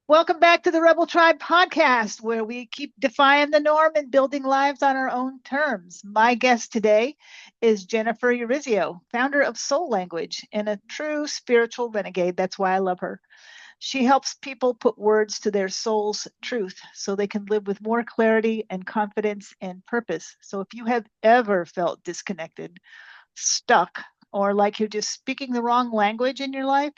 Welcome back to the Rebel Tribe podcast, where we keep defying the norm and building lives on our own terms. My guest today is Jennifer Urezzio, founder of Soul Language and a true spiritual renegade. That's why I love her. She helps people put words to their soul's truth so they can live with more clarity and confidence and purpose. So if you have ever felt disconnected, stuck, or like you're just speaking the wrong language in your life,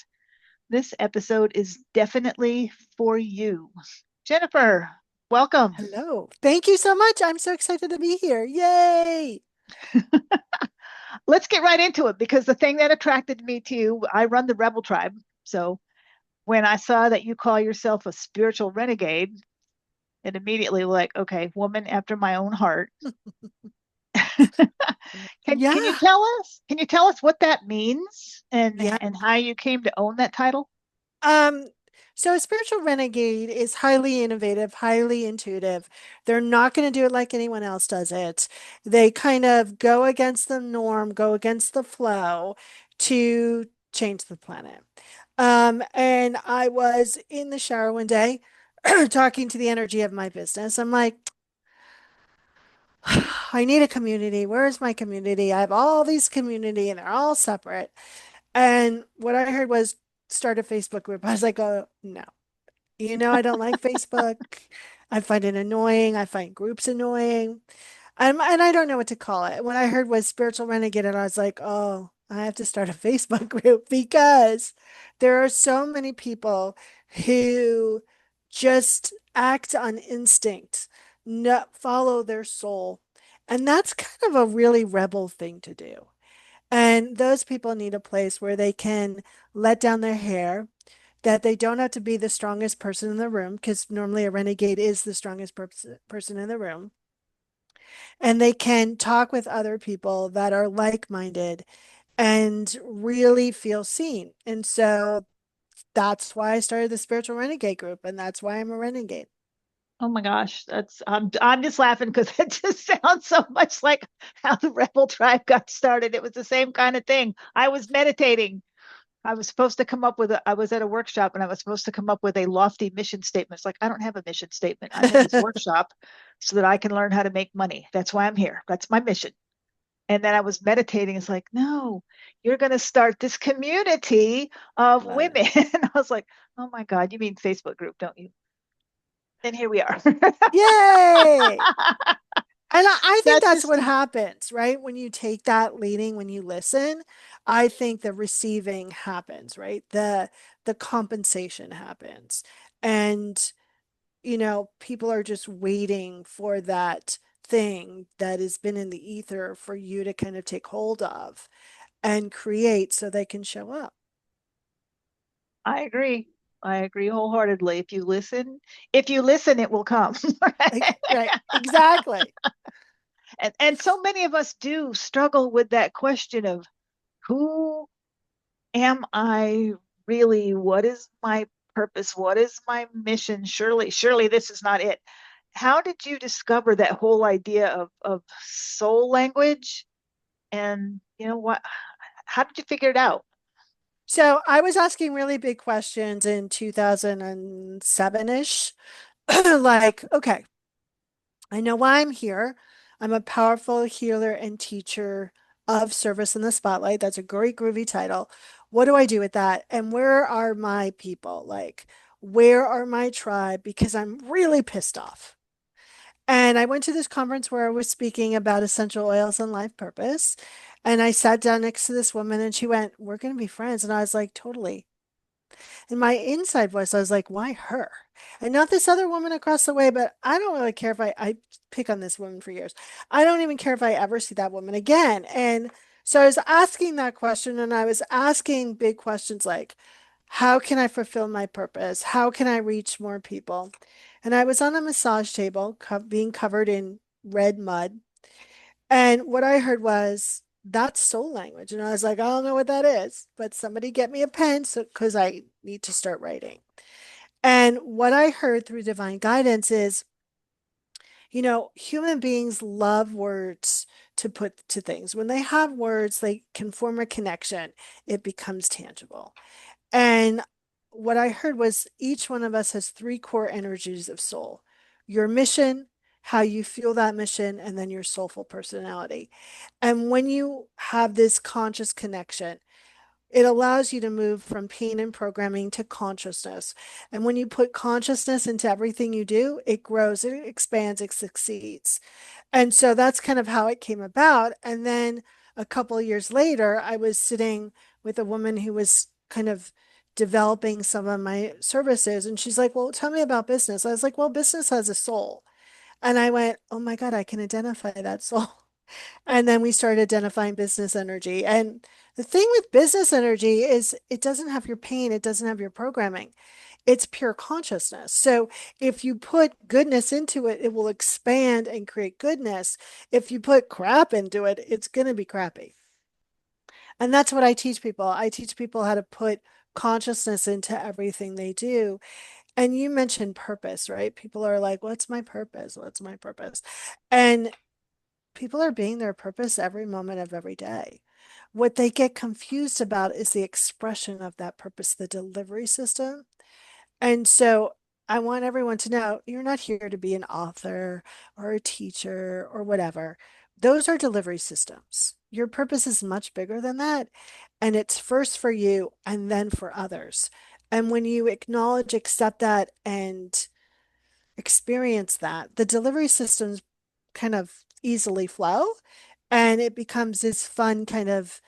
this episode is definitely for you. Jennifer, welcome. Hello. Thank you so much. I'm so excited to be here. Yay. Let's get right into it because the thing that attracted me to you, I run the Rebel Tribe. So when I saw that you call yourself a spiritual renegade, it immediately like, okay, woman after my own heart. Can you Yeah. tell us what that means Yeah. and how you came to own that title? Um, so a spiritual renegade is highly innovative, highly intuitive. They're not going to do it like anyone else does it. They kind of go against the norm, go against the flow to change the planet. And I was in the shower one day talking to the energy of my business. I'm like, I need a community. Where is my community? I have all these community and they're all separate. And what I heard was start a Facebook group. I was like, oh, no. I don't like Facebook. I find it annoying. I find groups annoying. And I don't know what to call it. What I heard was spiritual renegade, and I was like, oh, I have to start a Facebook group because there are so many people who just act on instinct, not follow their soul. And that's kind of a really rebel thing to do. And those people need a place where they can let down their hair, that they don't have to be the strongest person in the room, because normally a renegade is the strongest person in the room. And they can talk with other people that are like-minded and really feel seen. And so that's why I started the Spiritual Renegade group, and that's why I'm a renegade. Oh my gosh, that's I'm just laughing because it just sounds so much like how the Rebel Tribe got started. It was the same kind of thing. I was meditating. I was supposed to come up with I was at a workshop and I was supposed to come up with a lofty mission statement. It's like, I don't have a mission statement. I'm at this workshop so that I can learn how to make money. That's why I'm here. That's my mission. And then I was meditating. It's like, no, you're going to start this community of Love it. women. I was like, oh my God, you mean Facebook group, don't you? And here we are. Yay! And I think That's that's just what happens, right? When you take that leading, when you listen, I think the receiving happens, right? The compensation happens. And people are just waiting for that thing that has been in the ether for you to kind of take hold of and create so they can show up. I agree. I agree wholeheartedly. If you listen, it will come. Right. Exactly. And so many of us do struggle with that question of who am I really? What is my purpose? What is my mission? Surely this is not it. How did you discover that whole idea of soul language? And you know what? How did you figure it out? So I was asking really big questions in 2007-ish. Like, okay, I know why I'm here. I'm a powerful healer and teacher of service in the spotlight. That's a great groovy title. What do I do with that? And where are my people? Like, where are my tribe? Because I'm really pissed off. And I went to this conference where I was speaking about essential oils and life purpose. And I sat down next to this woman and she went, we're going to be friends. And I was like, totally. In my inside voice, I was like, why her? And not this other woman across the way, but I don't really care if I pick on this woman for years. I don't even care if I ever see that woman again. And so I was asking that question and I was asking big questions like, how can I fulfill my purpose? How can I reach more people? And I was on a massage table being covered in red mud. And what I heard was, that's soul language. And I was like, I don't know what that is, but somebody get me a pen so because I need to start writing. And what I heard through divine guidance is, human beings love words to put to things. When they have words, they can form a connection. It becomes tangible. And what I heard was each one of us has three core energies of soul: your mission, how you feel that mission, and then your soulful personality. And when you have this conscious connection, it allows you to move from pain and programming to consciousness. And when you put consciousness into everything you do, it grows, it expands, it succeeds. And so that's kind of how it came about. And then a couple of years later, I was sitting with a woman who was kind of developing some of my services. And she's like, well, tell me about business. I was like, well, business has a soul. And I went, oh my God, I can identify that soul. And then we started identifying business energy. And the thing with business energy is it doesn't have your pain, it doesn't have your programming. It's pure consciousness. So if you put goodness into it, it will expand and create goodness. If you put crap into it, it's going to be crappy. And that's what I teach people. I teach people how to put consciousness into everything they do. And you mentioned purpose, right? People are like, what's my purpose? What's my purpose? And people are being their purpose every moment of every day. What they get confused about is the expression of that purpose, the delivery system. And so I want everyone to know you're not here to be an author or a teacher or whatever. Those are delivery systems. Your purpose is much bigger than that. And it's first for you and then for others. And when you acknowledge, accept that, and experience that, the delivery systems kind of easily flow and it becomes this fun kind of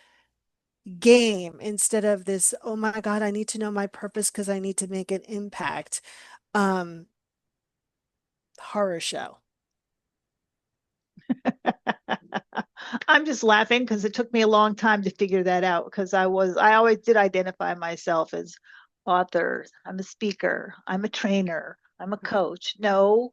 game instead of this, oh my God, I need to know my purpose because I need to make an impact. Um, Horror show. I'm just laughing because it took me a long time to figure that out because I always did identify myself as author, I'm a speaker, I'm a trainer, I'm a coach. No,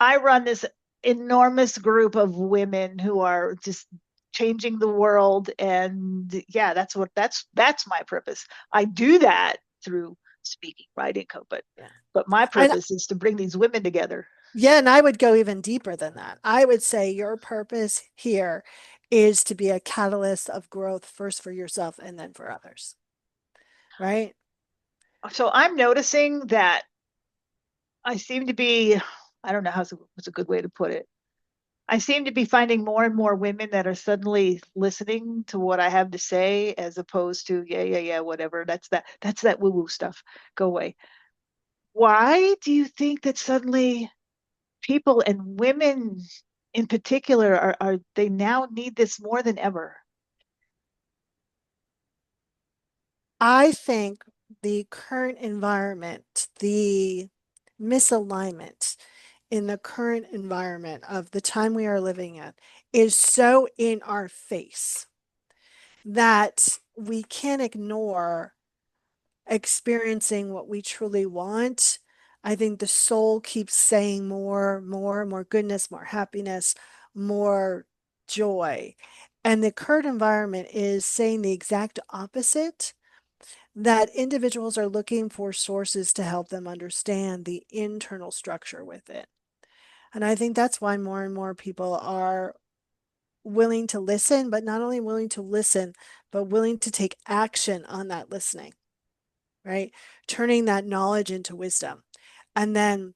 I run this enormous group of women who are just changing the world, and yeah, that's my purpose. I do that through speaking, writing, Yeah. but my And purpose is to bring these women together. yeah, and I would go even deeper than that. I would say your purpose here is to be a catalyst of growth first for yourself and then for others, right? So I'm noticing that I seem to be, I don't know what's a good way to put it. I seem to be finding more and more women that are suddenly listening to what I have to say as opposed to, yeah, yeah, yeah, whatever. That's that woo-woo stuff. Go away. Why do you think that suddenly people and women in particular are they now need this more than ever? I think the current environment, the misalignment in the current environment of the time we are living in is so in our face that we can't ignore experiencing what we truly want. I think the soul keeps saying more, more, more goodness, more happiness, more joy. And the current environment is saying the exact opposite, that individuals are looking for sources to help them understand the internal structure with it. And I think that's why more and more people are willing to listen, but not only willing to listen, but willing to take action on that listening, right? Turning that knowledge into wisdom and then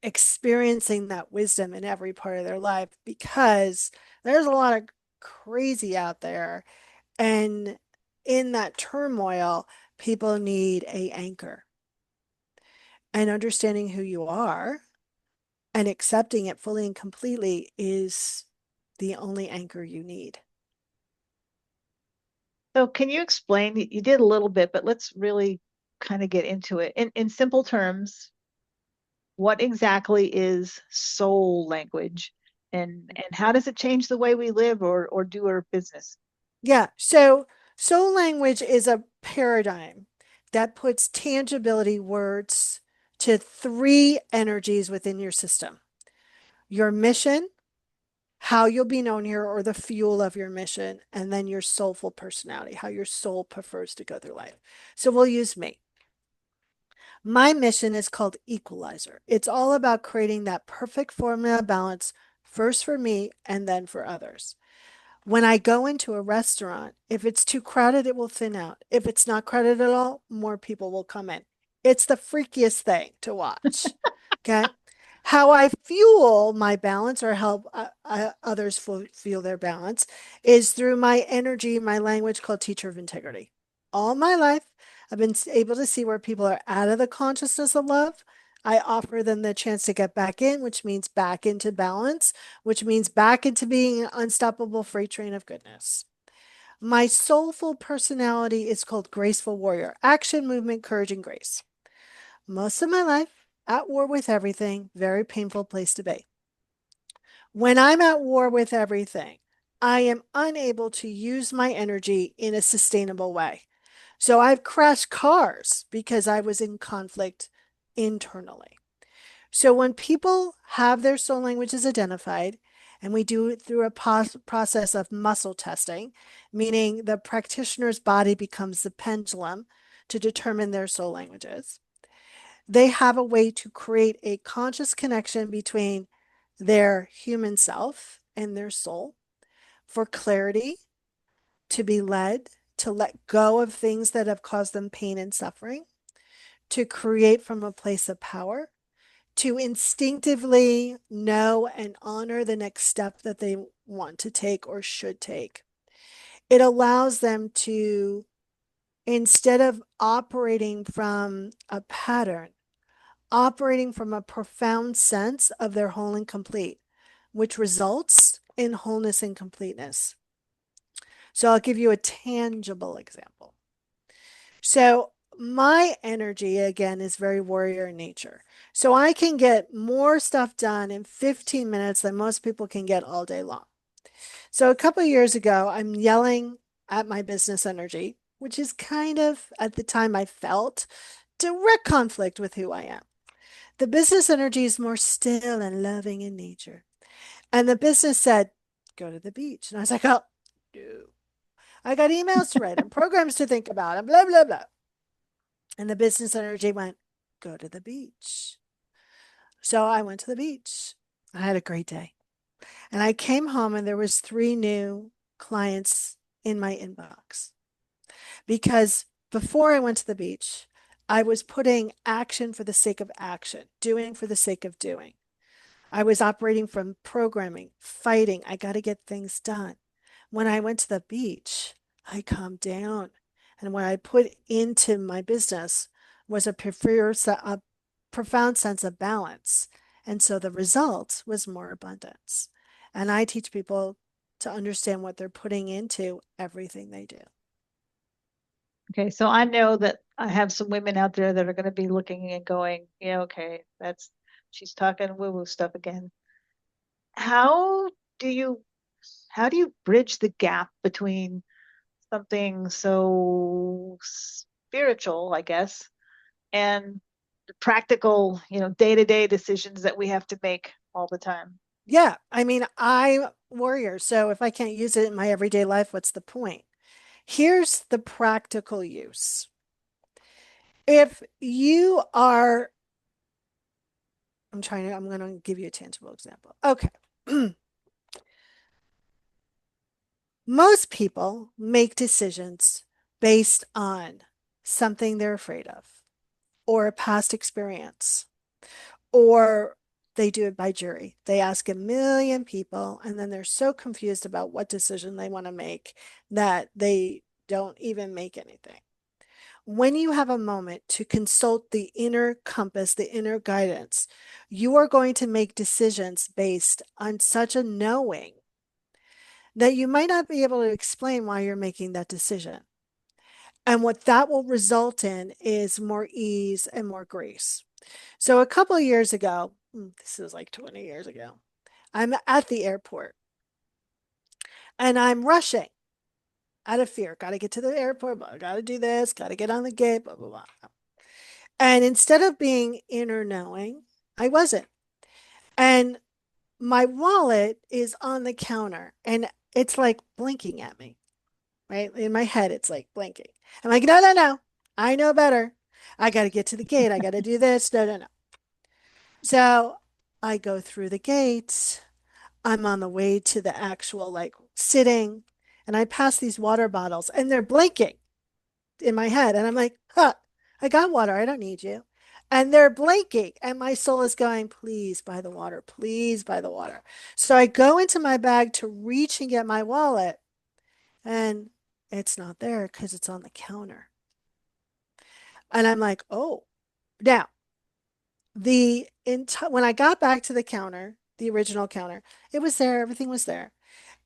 experiencing that wisdom in every part of their life because there's a lot of crazy out there. And in that turmoil, people need a anchor, and understanding who you are and accepting it fully and completely is the only anchor you need. So can you explain? You did a little bit, but let's really kind of get into it. In simple terms, what exactly is soul language and how does it change the way we live or do our business? Yeah. So soul language is a paradigm that puts tangibility words to three energies within your system: your mission, how you'll be known here, or the fuel of your mission, and then your soulful personality, how your soul prefers to go through life. So we'll use me. My mission is called Equalizer. It's all about creating that perfect formula balance, first for me and then for others. When I go into a restaurant, if it's too crowded, it will thin out. If it's not crowded at all, more people will come in. It's the freakiest thing to watch. Okay. How I fuel my balance or help others feel their balance is through my energy, my language called teacher of integrity. All my life, I've been able to see where people are out of the consciousness of love. I offer them the chance to get back in, which means back into balance, which means back into being an unstoppable freight train of goodness. My soulful personality is called graceful warrior, action, movement, courage, and grace. Most of my life, at war with everything, very painful place to be. When I'm at war with everything, I am unable to use my energy in a sustainable way. So I've crashed cars because I was in conflict internally. So when people have their soul languages identified, and we do it through a process of muscle testing, meaning the practitioner's body becomes the pendulum to determine their soul languages, they have a way to create a conscious connection between their human self and their soul for clarity, to be led, to let go of things that have caused them pain and suffering, to create from a place of power, to instinctively know and honor the next step that they want to take or should take. It allows them to, instead of operating from a pattern, operating from a profound sense of their whole and complete, which results in wholeness and completeness. So I'll give you a tangible example. So my energy again is very warrior in nature. So I can get more stuff done in 15 minutes than most people can get all day long. So a couple of years ago, I'm yelling at my business energy, which is kind of at the time I felt direct conflict with who I am. The business energy is more still and loving in nature. And the business said, go to the beach. And I was like, oh, no. I got emails to write and programs to think about and blah, blah, blah. And the business energy went, go to the beach. So I went to the beach. I had a great day. And I came home and there was 3 new clients in my inbox because before I went to the beach, I was putting action for the sake of action, doing for the sake of doing. I was operating from programming, fighting. I got to get things done. When I went to the beach, I calmed down. And what I put into my business was a profound sense of balance. And so the result was more abundance. And I teach people to understand what they're putting into everything they do. Okay, so I know that I have some women out there that are going to be looking and going, yeah, okay, that's she's talking woo-woo stuff again. How do you how do you bridge the gap between something so spiritual, I guess, and the practical, day-to-day decisions that we have to make all the time? Yeah. I mean, I'm warrior. So if I can't use it in my everyday life, what's the point? Here's the practical use. If you are, I'm going to give you a tangible example. Okay. Most people make decisions based on something they're afraid of or a past experience, or they do it by jury. They ask a million people and then they're so confused about what decision they want to make that they don't even make anything. When you have a moment to consult the inner compass, the inner guidance, you are going to make decisions based on such a knowing that you might not be able to explain why you're making that decision. And what that will result in is more ease and more grace. So a couple of years ago, this was like 20 years ago, I'm at the airport and I'm rushing out of fear. Got to get to the airport, got to do this, got to get on the gate, blah, blah, blah. And instead of being inner knowing, I wasn't. And my wallet is on the counter and it's like blinking at me, right? In my head, it's like blinking. I'm like, no, no, no. I know better. I got to get to the gate. I got to do this. No, no, no. So I go through the gates. I'm on the way to the actual like sitting, and I pass these water bottles and they're blinking in my head. And I'm like, huh, I got water. I don't need you. And they're blinking. And my soul is going, please buy the water. Please buy the water. So I go into my bag to reach and get my wallet. And it's not there because it's on the counter. And I'm like, oh, now when I got back to the counter, the original counter, it was there. Everything was there.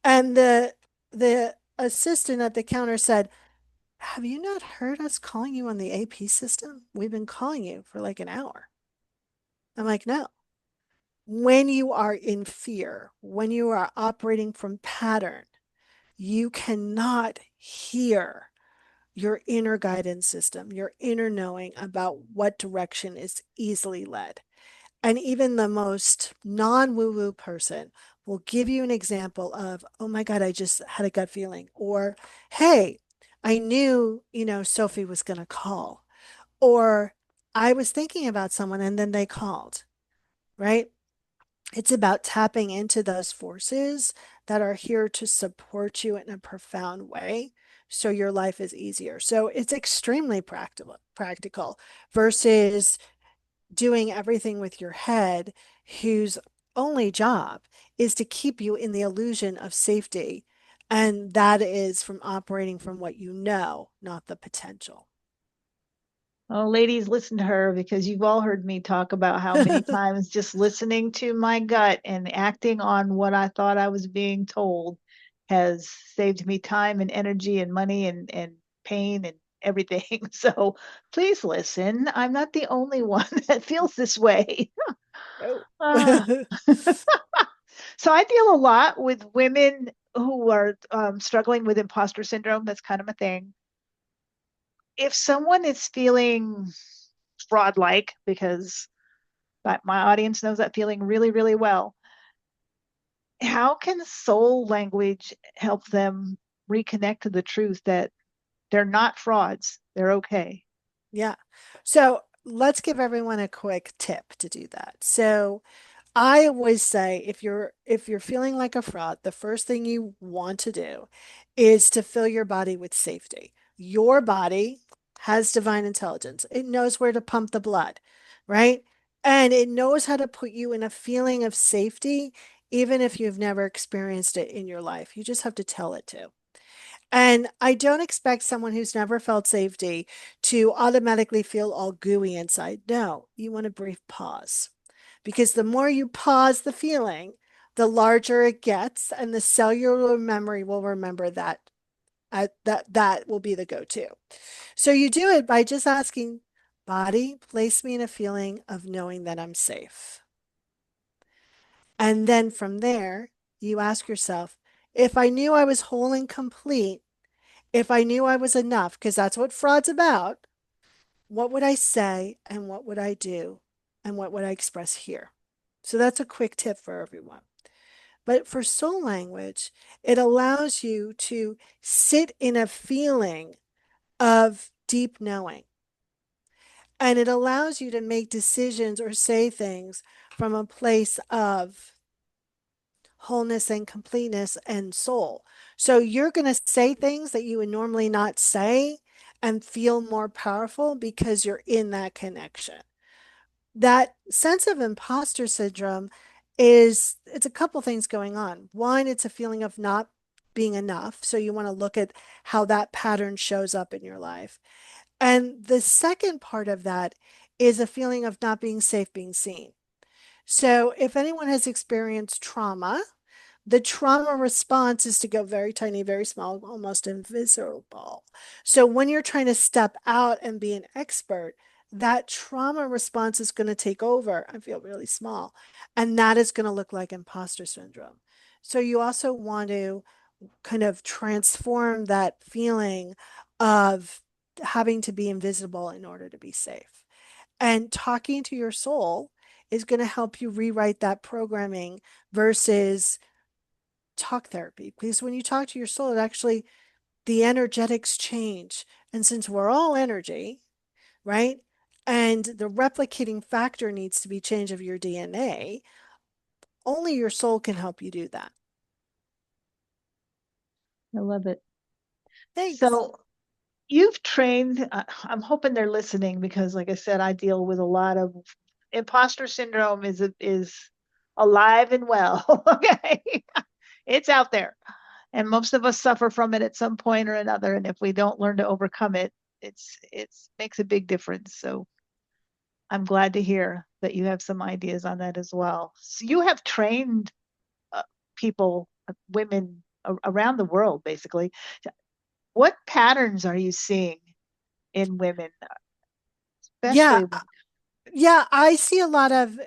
And the assistant at the counter said, have you not heard us calling you on the AP system? We've been calling you for like an hour. I'm like, no. When you are in fear, when you are operating from pattern, you cannot hear your inner guidance system, your inner knowing about what direction is easily led. And even the most non woo woo person will give you an example of, oh my God, I just had a gut feeling. Or, hey, I knew, Sophie was going to call. Or I was thinking about someone and then they called, right? It's about tapping into those forces that are here to support you in a profound way so your life is easier. So it's extremely practical versus doing everything with your head, whose only job is to keep you in the illusion of safety. And that is from operating from what you know, not the potential. Oh, ladies, listen to her because you've all heard me talk about how many times just listening to my gut and acting on what I thought I was being told has saved me time and energy and money and pain and everything. So please listen. I'm not the only one that feels this way. Oh. Ah. So I deal a lot with women who are struggling with imposter syndrome. That's kind of a thing. If someone is feeling fraud like, because my audience knows that feeling really, really well, how can soul language help them reconnect to the truth that they're not frauds? They're okay. Yeah. So let's give everyone a quick tip to do that. So I always say if you're feeling like a fraud, the first thing you want to do is to fill your body with safety. Your body has divine intelligence. It knows where to pump the blood, right? And it knows how to put you in a feeling of safety, even if you've never experienced it in your life. You just have to tell it to. And I don't expect someone who's never felt safety to automatically feel all gooey inside. No, you want a brief pause because the more you pause the feeling, the larger it gets, and the cellular memory will remember that. That will be the go-to. So you do it by just asking, body, place me in a feeling of knowing that I'm safe. And then from there, you ask yourself, if I knew I was whole and complete, if I knew I was enough, because that's what fraud's about, what would I say and what would I do and what would I express here? So that's a quick tip for everyone. But for soul language, it allows you to sit in a feeling of deep knowing. And it allows you to make decisions or say things from a place of wholeness and completeness and soul. So you're going to say things that you would normally not say and feel more powerful because you're in that connection. That sense of imposter syndrome it's a couple things going on. One, it's a feeling of not being enough. So you want to look at how that pattern shows up in your life. And the second part of that is a feeling of not being safe being seen. So if anyone has experienced trauma, the trauma response is to go very tiny, very small, almost invisible. So when you're trying to step out and be an expert, that trauma response is going to take over and feel really small. And that is going to look like imposter syndrome. So you also want to kind of transform that feeling of having to be invisible in order to be safe. And talking to your soul is going to help you rewrite that programming versus talk therapy, because when you talk to your soul, it actually, the energetics change. And since we're all energy, right? And the replicating factor needs to be change of your DNA, only your soul can help you do that. I love it. Thanks. So you've trained, I'm hoping they're listening because, like I said, I deal with a lot of imposter syndrome is alive and well. Okay. It's out there. And most of us suffer from it at some point or another. And if we don't learn to overcome it, it's makes a big difference. So I'm glad to hear that you have some ideas on that as well. So you have trained uh, people, women around the world, basically. What patterns are you seeing in women, Yeah, especially when, yeah, I see a lot of,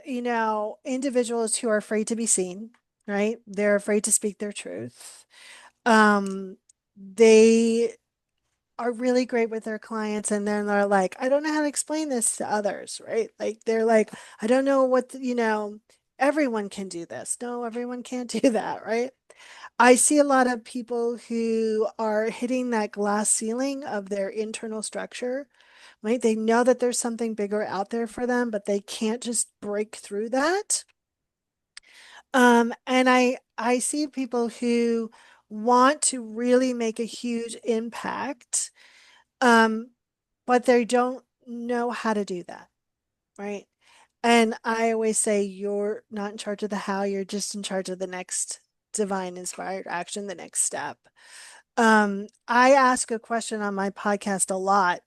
individuals who are afraid to be seen, right? They're afraid to speak their truth. They are really great with their clients and then they're like, I don't know how to explain this to others, right? Like they're like, I don't know everyone can do this. No, everyone can't do that, right? I see a lot of people who are hitting that glass ceiling of their internal structure, right? They know that there's something bigger out there for them, but they can't just break through that. And I see people who want to really make a huge impact, um, but they don't know how to do that, right? And I always say you're not in charge of the how, you're just in charge of the next divine inspired action, the next step. I ask a question on my podcast a lot,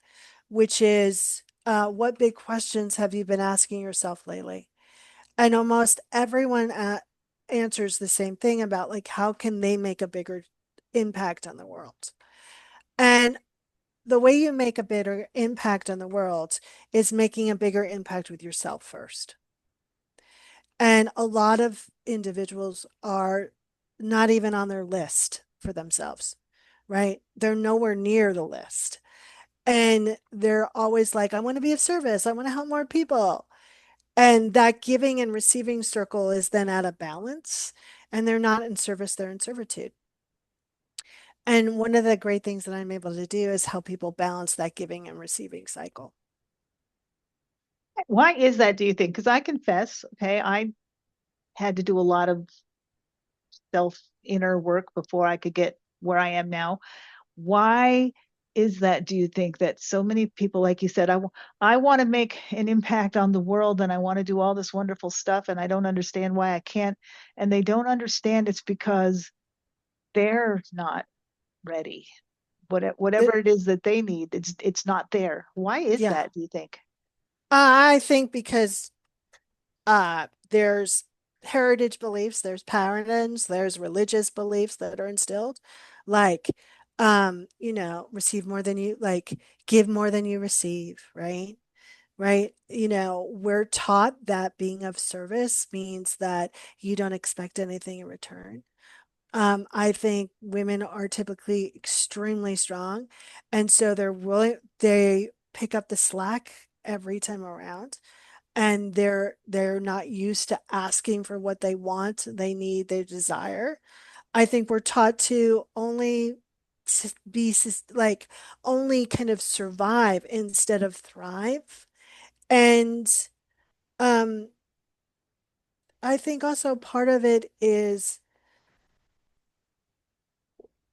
which is, what big questions have you been asking yourself lately? And almost everyone answers the same thing about like, how can they make a bigger impact on the world? And the way you make a bigger impact on the world is making a bigger impact with yourself first. And a lot of individuals are not even on their list for themselves, right? They're nowhere near the list. And they're always like, I want to be of service. I want to help more people. And that giving and receiving circle is then out of balance. And they're not in service, they're in servitude. And one of the great things that I'm able to do is help people balance that giving and receiving cycle. why is that, do you think? Because I confess, okay, I had to do a lot of self inner work before I could get where I am now. Why is that, do you think, that so many people, like you said, I want to make an impact on the world and I want to do all this wonderful stuff and I don't understand why I can't? And they don't understand it's because they're not ready. The, Whatever it is that they need, it's not there. Why is yeah. that, do you think? I think because there's heritage beliefs, there's paradigms, there's religious beliefs that are instilled, like receive more than you like, give more than you receive, right? Right? We're taught that being of service means that you don't expect anything in return. I think women are typically extremely strong, and so they pick up the slack every time around, and they're not used to asking for what they want, they need, they desire. I think we're taught to only be like only kind of survive instead of thrive. And um I think also part of it is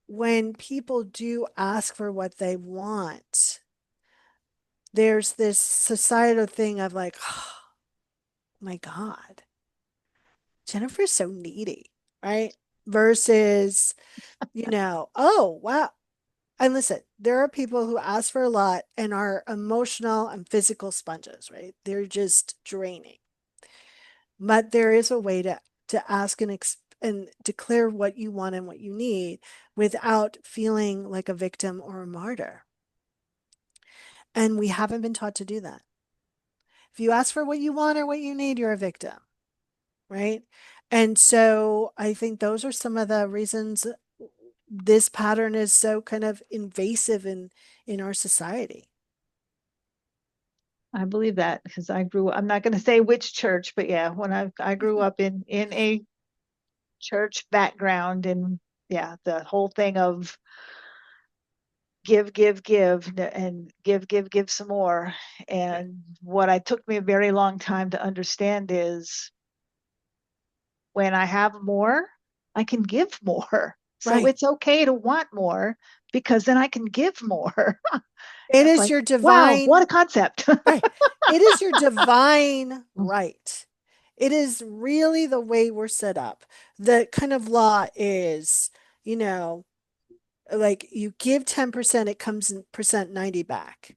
when people do ask for what they want, there's this societal thing of like, oh my God, Jennifer's so needy, right? Versus, oh, wow. And listen, there are people who ask for a lot and are emotional and physical sponges, right? They're just draining. But there is a way to ask and declare what you want and what you need without feeling like a victim or a martyr. And we haven't been taught to do that. If you ask for what you want or what you need, you're a victim, right? And so I think those are some of the reasons this pattern is so kind of invasive in our society. I believe that because I'm not going to say which church, but yeah, when I grew up in a church background, and yeah, the whole thing of give and give some more. Right. And what I took me a very long time to understand is when I have more, I can give more. So Right. it's okay to want more because then I can give more. It It's is like, your wow, what a divine, concept. right. It is your divine right. It is really the way we're set up. The kind of law is, you know, like you give 10%, it comes in percent 90 back.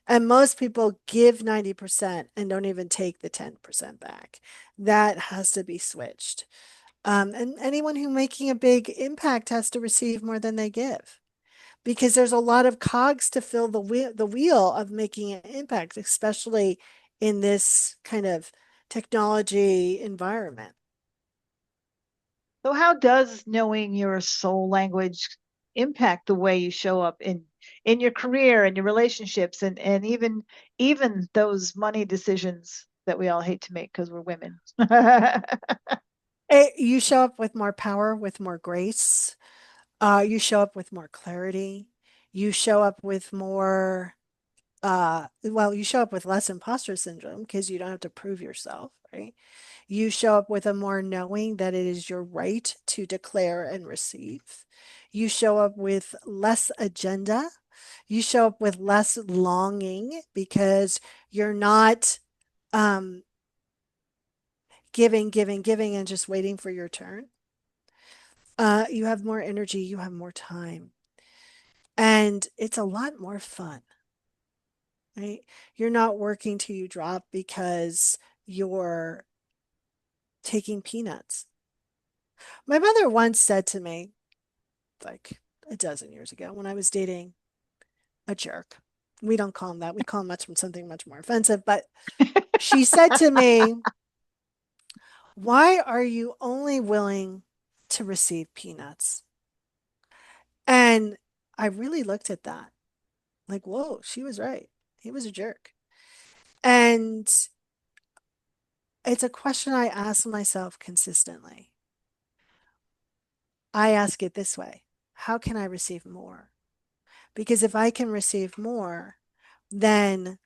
And most people give 90% and don't even take the 10% back. That has to be switched. And anyone who making a big impact has to receive more than they give because there's a lot of cogs to fill the wheel of making an impact, especially in this kind of technology environment. So how does knowing your soul language impact the way you show up in your career and your relationships and even those money decisions that we all hate to make because we're women? You show up with more power, with more grace. You show up with more clarity. You show up with more, well, you show up with less imposter syndrome because you don't have to prove yourself, right? You show up with a more knowing that it is your right to declare and receive. You show up with less agenda. You show up with less longing because you're not um, giving, and just waiting for your turn. You have more energy, you have more time, and it's a lot more fun, right? You're not working till you drop because you're taking peanuts. My mother once said to me, like a dozen years ago, when I was dating a jerk, we don't call him that, we call him something much more offensive, but she said to me, why are you only willing to receive peanuts? And I really looked at that like, whoa, she was right. He was a jerk. And it's a question I ask myself consistently. I ask it this way: how can I receive more? Because if I can receive more, then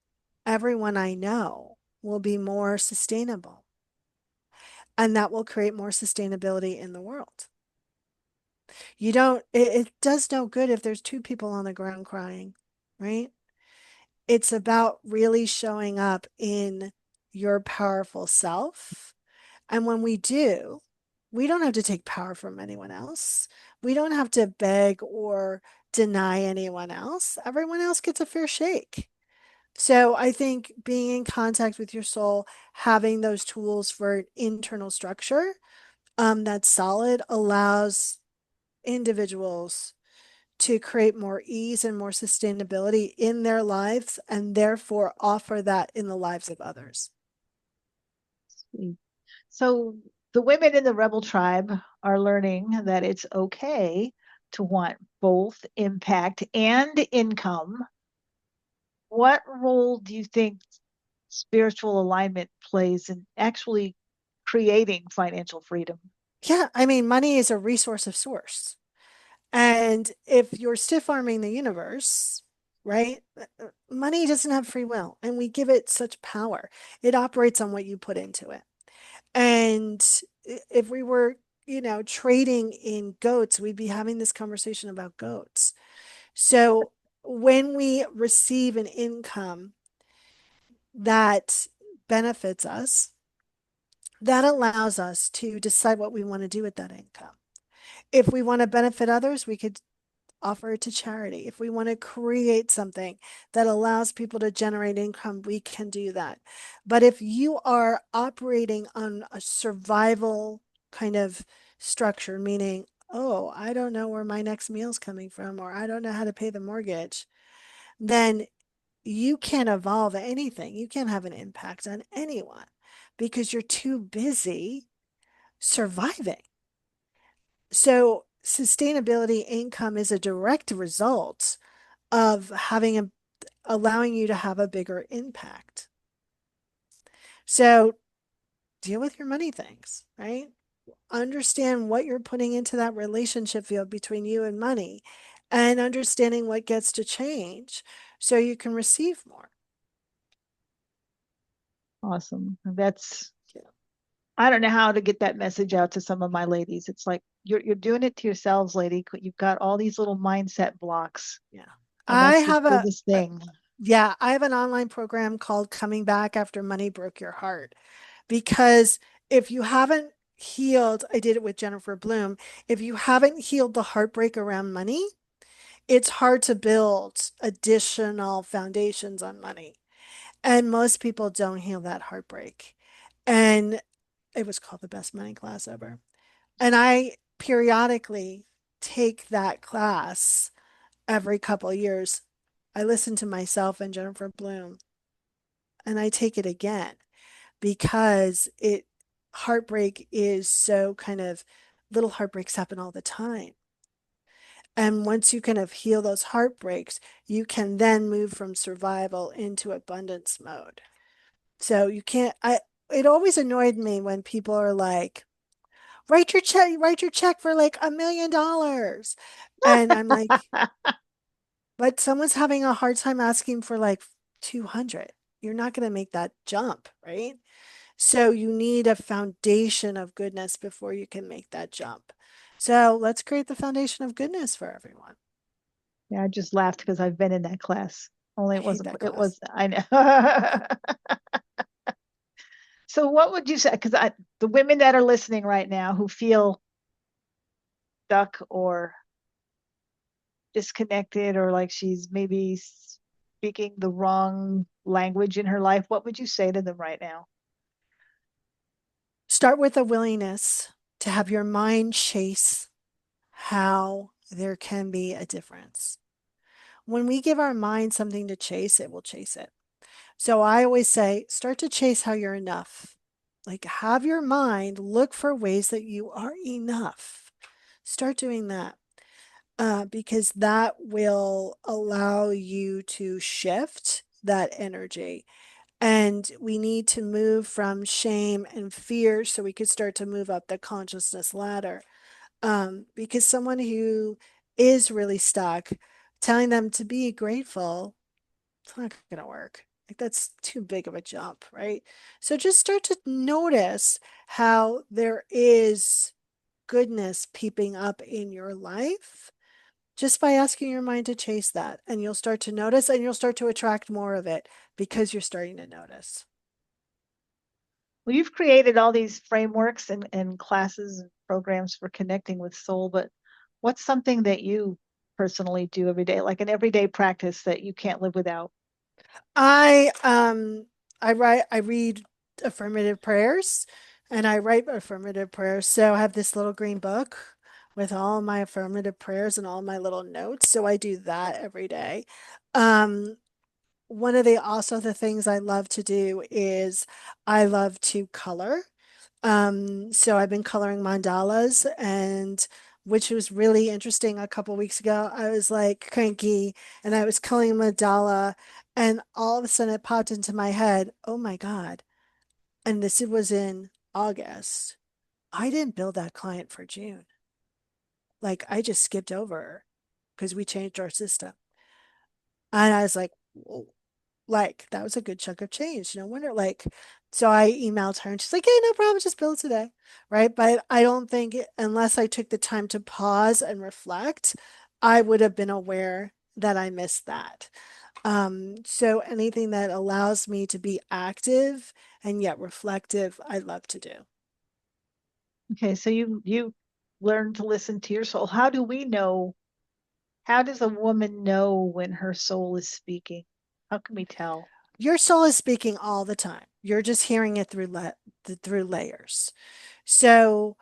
everyone I know will be more sustainable. And that will create more sustainability in the world. You don't, it does no good if there's two people on the ground crying, right? It's about really showing up in your powerful self. And when we do, we don't have to take power from anyone else. We don't have to beg or deny anyone else. Everyone else gets a fair shake. So I think being in contact with your soul, having those tools for internal structure that's solid allows individuals to create more ease and more sustainability in their lives and therefore offer that in the lives of others. So the women in the rebel tribe are learning that it's okay to want both impact and income. What role do you think spiritual alignment plays in actually creating financial freedom? Yeah, I mean, money is a resource of source. And if you're stiff arming the universe, right, money doesn't have free will and we give it such power. It operates on what you put into it. And if we were, trading in goats, we'd be having this conversation about goats. So when we receive an income that benefits us, that allows us to decide what we want to do with that income. If we want to benefit others, we could offer it to charity. If we want to create something that allows people to generate income, we can do that. But if you are operating on a survival kind of structure, meaning, oh, I don't know where my next meal's coming from, or I don't know how to pay the mortgage, then you can't evolve anything. You can't have an impact on anyone because you're too busy surviving. So, sustainability income is a direct result of allowing you to have a bigger impact. So, deal with your money things, right? Understand what you're putting into that relationship field between you and money and understanding what gets to change so you can receive more. Awesome. That's Yeah. I don't know how to get that message out to some of my ladies. It's like you're doing it to yourselves, lady. You've got all these little mindset blocks, Yeah. and I that's the have biggest a thing. yeah, I have an online program called Coming Back After Money Broke Your Heart. Because if you haven't healed, I did it with Jennifer Bloom. If you haven't healed the heartbreak around money, it's hard to build additional foundations on money. And most people don't heal that heartbreak. And it was called the best money class ever. And I periodically take that class every couple of years. I listen to myself and Jennifer Bloom and I take it again because it heartbreak is so kind of little heartbreaks happen all the time. And once you kind of heal those heartbreaks, you can then move from survival into abundance mode. So you can't, it always annoyed me when people are like, write your check for like $1 million. And I'm like, but someone's having a hard time asking for like 200. You're not going to make that jump, right? So you need a foundation of goodness before you can make that jump. So let's create the foundation of goodness for everyone. Yeah, I just laughed because I've been in that class. Only I it hate wasn't. that It class. was. I know. So, what would you say? Because the women that are listening right now who feel stuck or disconnected, or like she's maybe speaking the wrong language in her life, what would you say to them right now? Start with a willingness to have your mind chase how there can be a difference. When we give our mind something to chase, it will chase it. So I always say, start to chase how you're enough. Like, have your mind look for ways that you are enough. Start doing that because that will allow you to shift that energy. And we need to move from shame and fear so we could start to move up the consciousness ladder. Because someone who is really stuck, telling them to be grateful, it's not going to work. Like that's too big of a jump, right? So just start to notice how there is goodness peeping up in your life just by asking your mind to chase that. And you'll start to notice and you'll start to attract more of it because you're starting to notice. Well, you've created all these frameworks and classes and programs for connecting with soul, but what's something that you personally do every day, like an everyday practice that you can't live without? I um I read affirmative prayers and I write affirmative prayers. So I have this little green book with all my affirmative prayers and all my little notes. So I do that every day. Um One of the things I love to do is I love to color. So I've been coloring mandalas and which was really interesting. A couple weeks ago, I was like cranky and I was coloring mandala and all of a sudden it popped into my head, oh my God. And this was in August. I didn't build that client for June. Like I just skipped over because we changed our system. And I was like, whoa, like that was a good chunk of change. No wonder, like, so I emailed her and she's like, hey, no problem, just bill it today. Right. But I don't think unless I took the time to pause and reflect, I would have been aware that I missed that. So anything that allows me to be active and yet reflective, I love to do. Okay, so you learn to listen to your soul. How do we know? How does a woman know when her soul is speaking? How can we tell? Your soul is speaking all the time. You're just hearing it through layers. So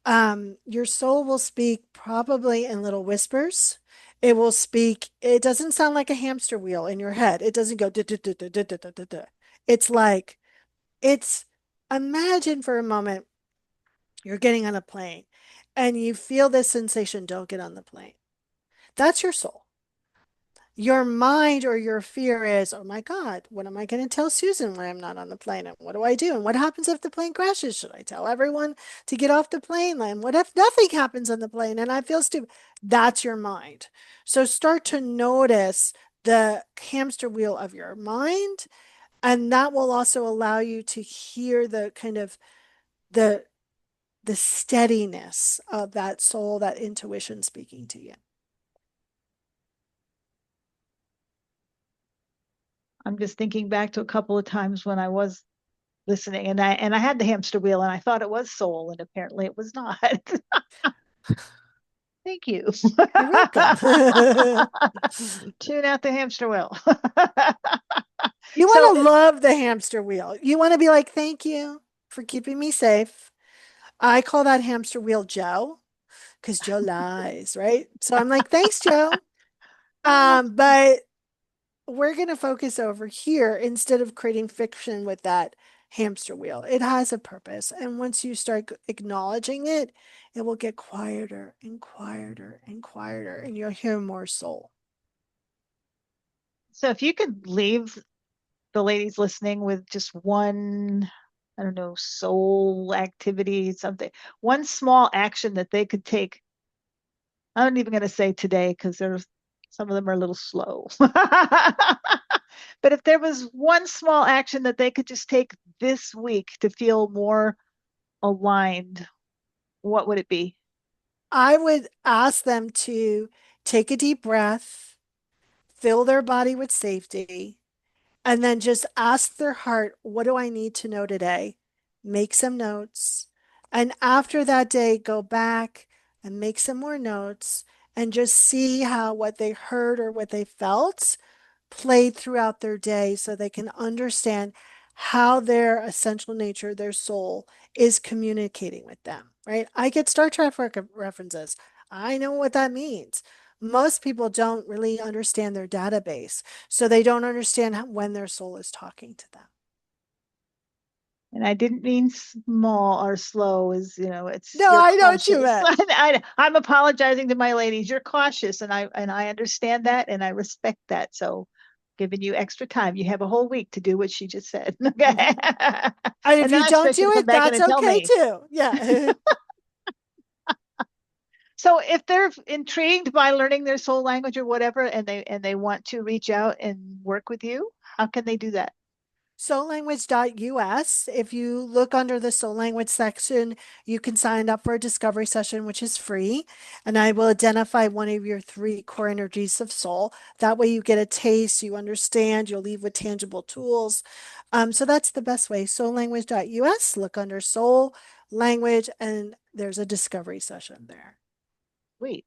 your soul will speak probably in little whispers. It will speak, it doesn't sound like a hamster wheel in your head. It doesn't go. It's like, it's, imagine for a moment you're getting on a plane and you feel this sensation, don't get on the plane. That's your soul. Your mind or your fear is, oh my God, what am I going to tell Susan when I'm not on the plane? And what do I do? And what happens if the plane crashes? Should I tell everyone to get off the plane? And what if nothing happens on the plane and I feel stupid? That's your mind. So start to notice the hamster wheel of your mind. And that will also allow you to hear the kind of the the steadiness of that soul, that intuition speaking to you. I'm just thinking back to a couple of times when I was listening, and I had the hamster wheel, and I thought it was soul, and apparently it was not. Thank you. You're welcome. Tune out the hamster wheel. You So, want to love the hamster wheel. You want to be like, thank you for keeping me safe. I call that hamster wheel Joe because Joe lies, right? So I'm like, thanks, Joe. But we're going to focus over here instead of creating fiction with that hamster wheel. It has a purpose. And once you start acknowledging it, it will get quieter and quieter and quieter, and you'll hear more soul. so if you could leave the ladies listening with just one, I don't know, soul activity, something, one small action that they could take. I'm not even going to say today because there's some of them are a little slow. But if there was one small action that they could just take this week to feel more aligned, what would it be? I would ask them to take a deep breath, fill their body with safety, and then just ask their heart, what do I need to know today? Make some notes. And after that day, go back and make some more notes and just see how what they heard or what they felt played throughout their day so they can understand how their essential nature, their soul, is communicating with them, right? I get Star Trek references. I know what that means. Most people don't really understand their database, so they don't understand when their soul is talking to them. And I didn't mean small or slow, as it's No, you're I know what you cautious. meant. I'm apologizing to my ladies. You're cautious, and I understand that, and I respect that. So, giving you extra time. You have a whole week to do what she just said. Okay. Mhm. And if And then you I don't expect you do to come it, back in that's and tell okay me. too. Yeah. So if they're intrigued by learning their soul language or whatever, and they want to reach out and work with you, how can they do that? Soullanguage.us. If you look under the soul language section, you can sign up for a discovery session, which is free. And I will identify one of your three core energies of soul. That way you get a taste, you understand, you'll leave with tangible tools. So that's the best way. Soullanguage.us, look under soul language, and there's a discovery session there. Wait,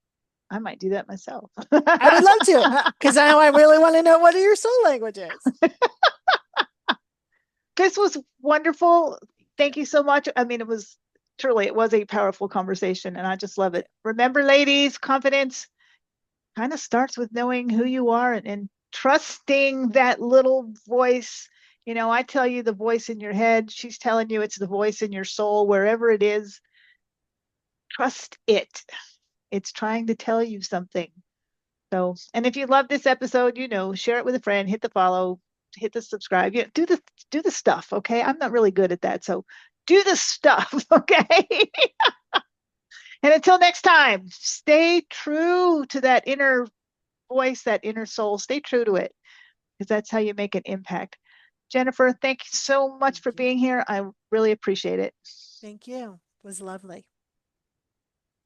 I might do that myself. I would love to, because now I really want to know what your soul language is. This was wonderful. Thank you so much. I mean, it was a powerful conversation, and I just love it. Remember, ladies, confidence kind of starts with knowing who you are, and trusting that little voice. I tell you the voice in your head, she's telling you it's the voice in your soul, wherever it is. Trust it. It's trying to tell you something. So, and if you love this episode, share it with a friend, hit the follow, hit the subscribe. Do the stuff, okay? I'm not really good at that, so do the stuff, okay? And until next time, stay true to that inner voice, that inner soul. Stay true to it because that's how you make an impact. Jennifer, thank you so much Thank for you. being here. I really appreciate it. Thank you. It was lovely.